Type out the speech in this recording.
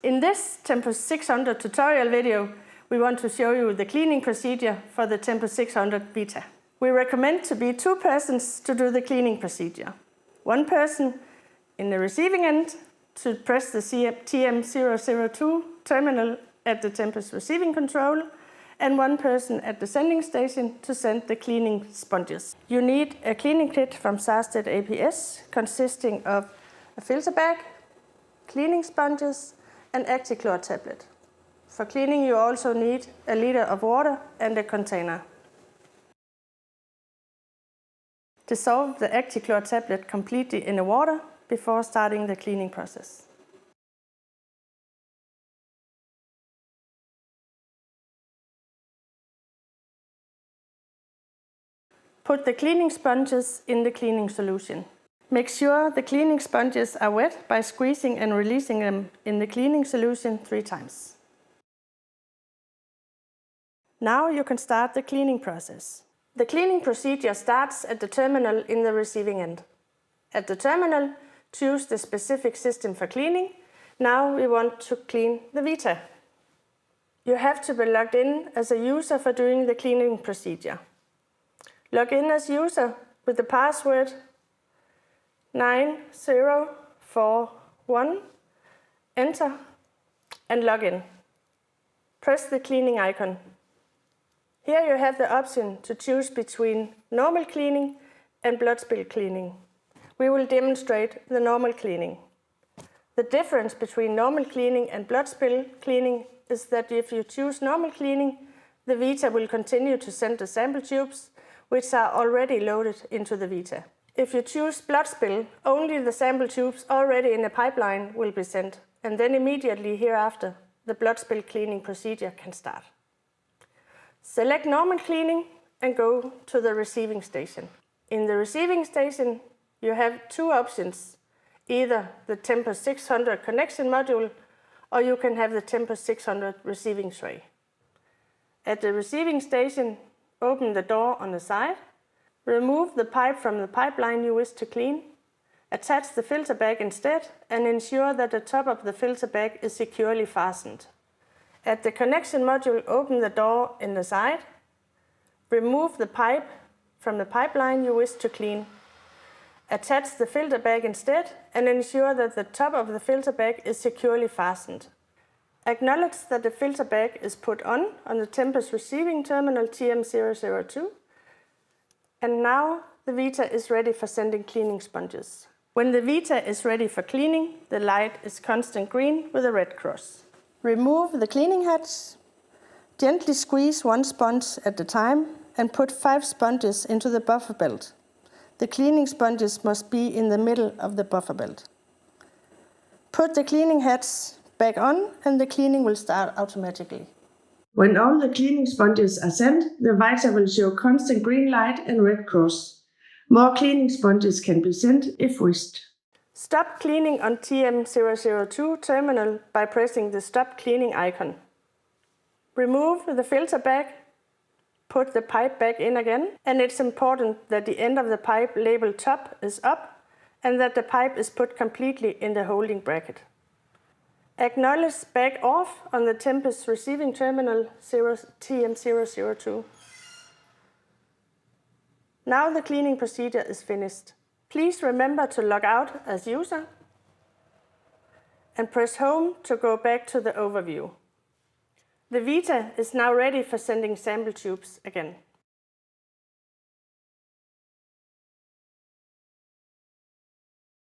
In this Tempus600 tutorial video, we want to show you the cleaning procedure for the Tempus600 Vita. We recommend to be 2 persons to do the cleaning procedure. 1 person in the receiving end to press the TM002 terminal at the Tempus receiving control, and 1 person at the sending station to send the cleaning sponges. You need a cleaning kit from Sarsted APS consisting of a filter bag, cleaning sponges, and ActiChlor tablet. For cleaning you also need a liter of water and a container. Dissolve the ActiChlor tablet completely in the water before starting the cleaning process. Put the cleaning sponges in the cleaning solution. Make sure the cleaning sponges are wet by squeezing and releasing them in the cleaning solution 3 times. Now you can start the cleaning process. The cleaning procedure starts at the terminal in the receiving end. At the terminal, choose the specific system for cleaning. Now we want to clean the Vita. You have to be logged in as a user for doing the cleaning procedure. Log in as user with the password 9041, enter and log in. Press the cleaning icon. Here you have the option to choose between normal cleaning and blood spill cleaning. We will demonstrate the normal cleaning. The difference between normal cleaning and blood spill cleaning is that if you choose normal cleaning, the Vita will continue to send the sample tubes, which are already loaded into the Vita. If you choose blood spill, only the sample tubes already in the pipeline will be sent, and then immediately hereafter, the blood spill cleaning procedure can start. Select normal cleaning and go to the receiving station. In the receiving station, you have 2 options, either the Tempus600 connection module or you can have the Tempus600 receiving tray. At the receiving station, open the door on the side, remove the pipe from the pipeline you wish to clean, attach the filter bag instead and ensure that the top of the filter bag is securely fastened. At the connection module, open the door in the side, remove the pipe from the pipeline you wish to clean, attach the filter bag instead and ensure that the top of the filter bag is securely fastened. Acknowledge that the filter bag is put on the Tempus receiving terminal TM002, and now the Vita is ready for sending cleaning sponges. When the Vita is ready for cleaning, the light is constant green with a red cross. Remove the cleaning heads, gently squeeze 1 sponge at a time and put 5 sponges into the buffer belt. The cleaning sponges must be in the middle of the buffer belt. Put the cleaning heads back on and the cleaning will start automatically. When all the cleaning sponges are sent, the Vita will show constant green light and red cross. More cleaning sponges can be sent if wished. Stop cleaning on TM002 terminal by pressing the Stop Cleaning icon. Remove the filter bag, put the pipe back in again, and it's important that the end of the pipe labeled top is up and that the pipe is put completely in the holding bracket. Acknowledge back off on the Tempus receiving terminal TM002. Now the cleaning procedure is finished. Please remember to log out as user and press Home to go back to the overview. The Vita is now ready for sending sample tubes again.